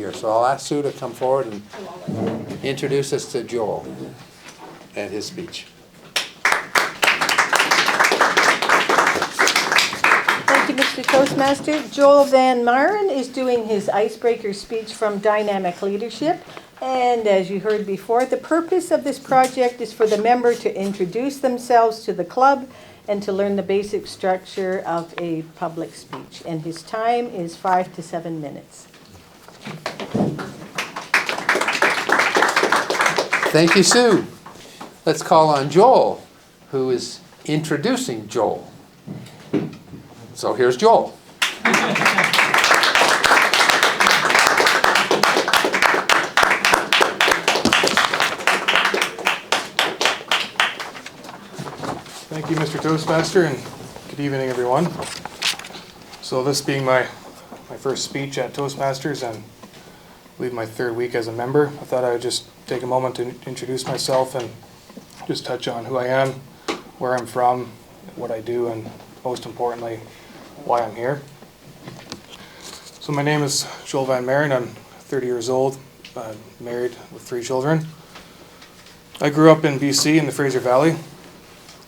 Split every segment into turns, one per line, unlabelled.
here. So I'll ask Sue to come forward and introduce us to Joel and his speech.
Thank you, Mr. Toastmaster. Joel Van Maren is doing his icebreaker speech from Dynamic Leadership. And as you heard before, the purpose of this project is for the member to introduce themselves to the club and to learn the basic structure of a public speech. And his time is 5 to 7 minutes.
Thank you, Sue. Let's call on Joel, who is introducing Joel. So here's Joel.
Thank you, Mr. Toastmaster, and good evening, everyone. So this being my first speech at Toastmasters and I believe my third week as a member, I thought I would just take a moment to introduce myself and just touch on who I am, where I'm from, what I do, and most importantly, why I'm here. So my name is Joel Van Maren. I'm 30 years old, married with 3 children. I grew up in BC in the Fraser Valley.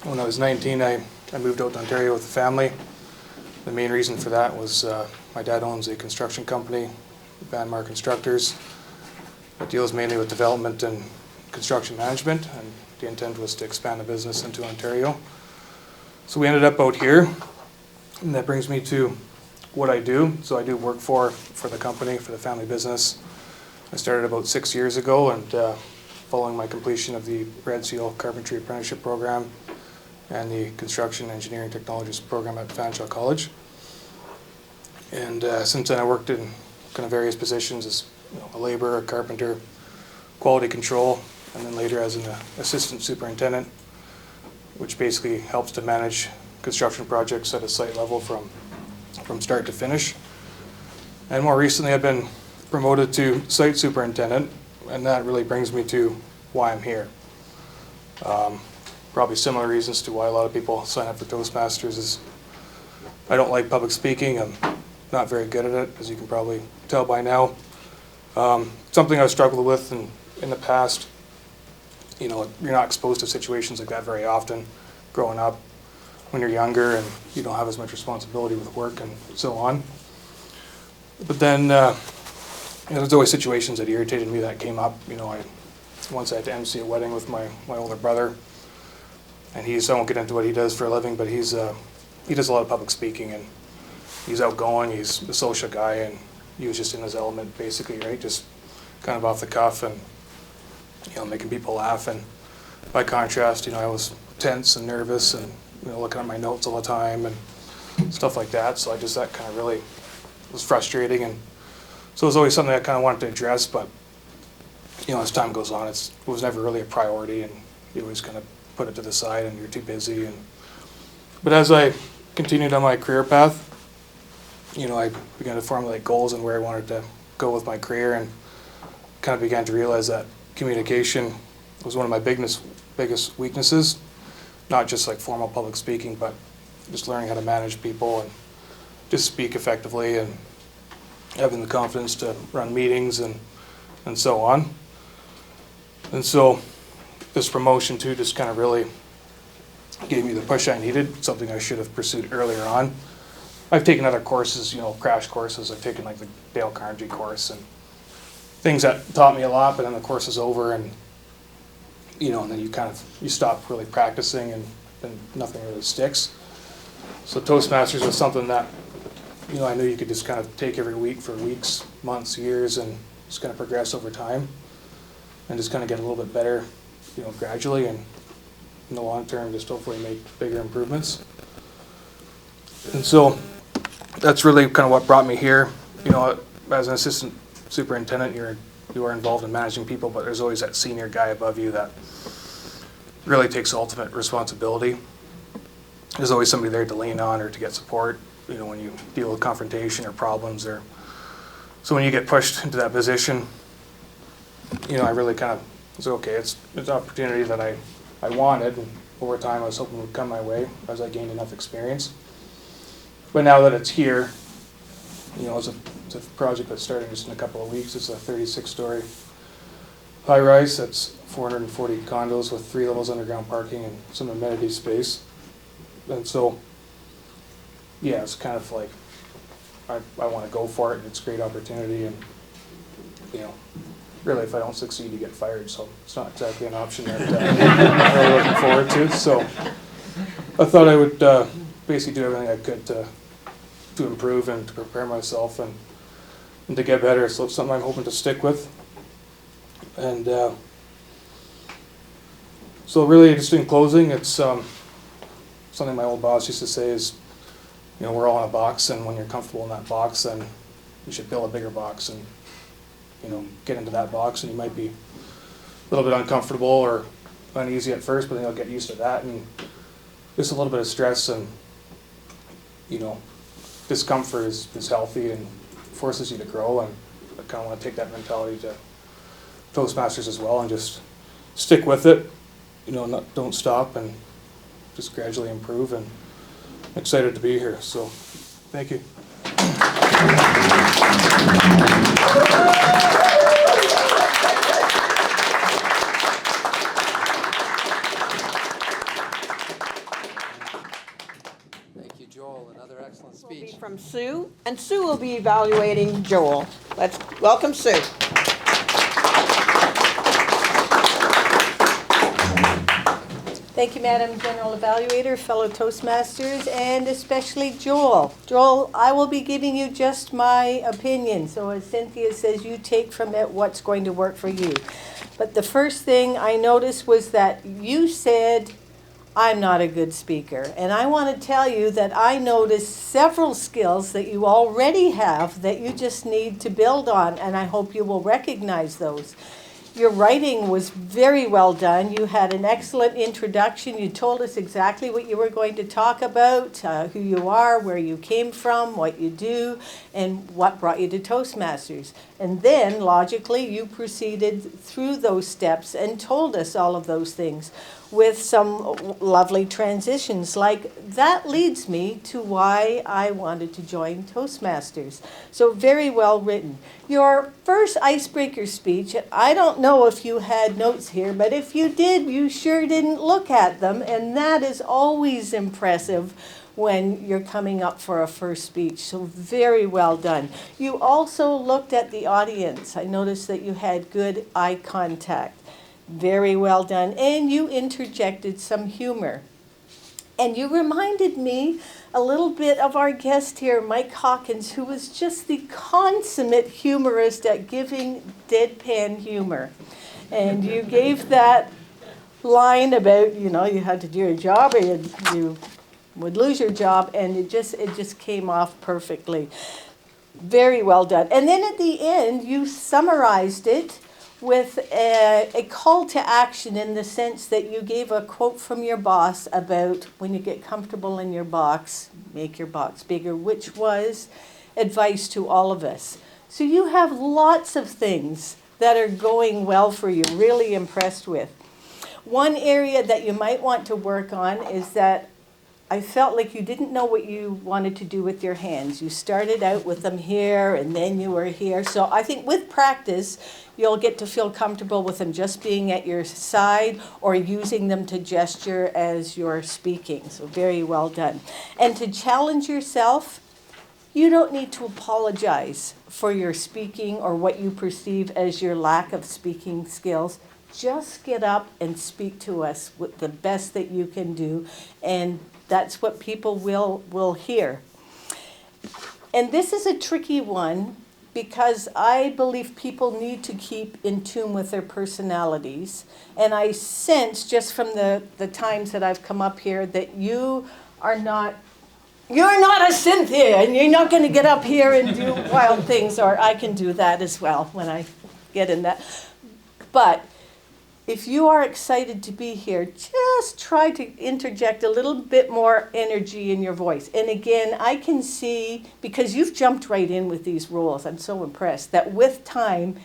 When I was 19, I moved out to Ontario with the family. The main reason for that was my dad owns a construction company, Vanmar Constructors, that deals mainly with development and construction management, and the intent was to expand the business into Ontario. So we ended up out here, and that brings me to what I do. So I do work for the company, for the family business. I started about 6 years ago, and following my completion of the Red Seal Carpentry Apprenticeship Program and the Construction Engineering Technologist Program at Fanshawe College. And since then I worked in kind of various positions as a laborer, a carpenter, quality control, and then later as an assistant superintendent, which basically helps to manage construction projects at a site level from start to finish. And more recently I've been promoted to site superintendent, and that really brings me to why I'm here. Probably similar reasons to why a lot of people sign up for Toastmasters is I don't like public speaking. I'm not very good at it, as you can probably tell by now. Something I've struggled with in the past. You're not exposed to situations like that very often growing up when you're younger and you don't have as much responsibility with work and so on. But then there's always situations that irritated me that came up. Once I had to MC a wedding with my older brother, and I won't get into what he does for a living, but he does a lot of public speaking, and he's outgoing, he's a social guy, and he was just in his element basically, right? Just kind of off the cuff and, making people laugh. And by contrast, I was tense and nervous and, looking at my notes all the time and stuff like that. So that kind of really was frustrating. And so it was always something I kind of wanted to address, but, as time goes on, it was never really a priority, and you always kind of put it to the side and you're too busy. But as I continued on my career path, I began to formulate goals and where I wanted to go with my career, and kind of began to realize that communication was one of my biggest weaknesses. Not just like formal public speaking, but just learning how to manage people and just speak effectively and having the confidence to run meetings and so on. And so this promotion too just kind of really gave me the push I needed, something I should have pursued earlier on. I've taken other courses, crash courses. I've taken like the Dale Carnegie course and things that taught me a lot, but then the course is over, and and then you stop really practicing, and nothing really sticks. So Toastmasters was something that I knew you could just kind of take every week for weeks, months, years, and just kind of progress over time and just kind of get a little bit better, gradually, and in the long term just hopefully make bigger improvements. And so that's really kind of what brought me here. As an assistant superintendent, you are involved in managing people, but there's always that senior guy above you that really takes ultimate responsibility. There's always somebody there to lean on or to get support, when you deal with confrontation or problems. So when you get pushed into that position, I really kind of was okay. It's an opportunity that I wanted, and over time I was hoping would come my way as I gained enough experience. But now that it's here, You know, it's a project that's starting just in a couple of weeks. It's a 36-story high-rise that's 440 condos with 3 levels underground parking and some amenity space. And so, yeah, it's kind of like, I want to go for it, and it's a great opportunity, and, you know, really, if I don't succeed, you get fired, so it's not exactly an option that I'm really looking forward to. So I thought I would basically do everything I could to improve and to prepare myself and to get better. So it's something I'm hoping to stick with. And so really, just in closing, it's something my old boss used to say is, you know, we're all in a box, and when you're comfortable in that box, then you should build a bigger box and, you know, get into that box, and you might be a little bit uncomfortable or uneasy at first, but then you'll get used to that, and just a little bit of stress and, you know, discomfort is healthy and forces you to grow, and I kind of want to take that mentality to Toastmasters as well and just stick with it, you know, don't stop and just gradually improve, and I'm excited to be here, so thank you.
Thank you, Joel. Another excellent
Will be
speech.
from Sue, and Sue will be evaluating Joel. Let's welcome Sue.
Thank you, Madam General Evaluator, fellow Toastmasters, and especially Joel. Joel, I will be giving you just my opinion. So as Cynthia says, you take from it what's going to work for you. But the first thing I noticed was that you said, I'm not a good speaker. And I want to tell you that I noticed several skills that you already have that you just need to build on, and I hope you will recognize those. Your writing was very well done. You had an excellent introduction. You told us exactly what you were going to talk about, who you are, where you came from, what you do, and what brought you to Toastmasters. And then, logically, you proceeded through those steps and told us all of those things with some lovely transitions. Like, that leads me to why I wanted to join Toastmasters. So very well written. Your first icebreaker speech, I don't know if you had notes here, but if you did, you sure didn't look at them, and that is always impressive when you're coming up for a first speech. So very well done. You also looked at the audience. I noticed that you had good eye contact. Very well done. And you interjected some humor. And you reminded me a little bit of our guest here, Mike Hawkins, who was just the consummate humorist at giving deadpan humor. And you gave that line about, you know, you had to do your job or you would lose your job, and it just came off perfectly. Very well done. And then at the end, you summarized it with a call to action, in the sense that you gave a quote from your boss about when you get comfortable in your box, make your box bigger, which was advice to all of us. So you have lots of things that are going well for you, really impressed with. One area that you might want to work on is that I felt like you didn't know what you wanted to do with your hands. You started out with them here, and then you were here. So I think with practice, you'll get to feel comfortable with them just being at your side or using them to gesture as you're speaking. So very well done. And to challenge yourself, you don't need to apologize for your speaking or what you perceive as your lack of speaking skills. Just get up and speak to us with the best that you can do, and that's what people will hear. And this is a tricky one, because I believe people need to keep in tune with their personalities. And I sense just from the times that I've come up here that you're not a Cynthia, and you're not going to get up here and do wild things, or I can do that as well when I get in that. But if you are excited to be here, just try to interject a little bit more energy in your voice. And again, I can see, because you've jumped right in with these rules, I'm so impressed, that with time,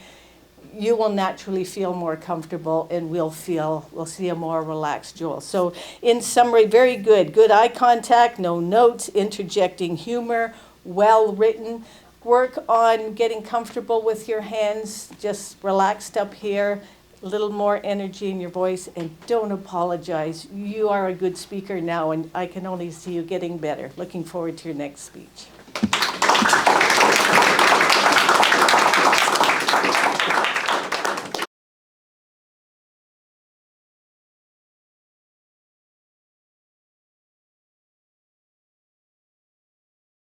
you will naturally feel more comfortable, and we'll see a more relaxed Joel. So in summary, very good. Good eye contact, no notes, interjecting humor, well written. work on getting comfortable with your hands, just relaxed up here, a little more energy in your voice, and don't apologize. You are a good speaker now, and I can only see you getting better. Looking forward to your next speech.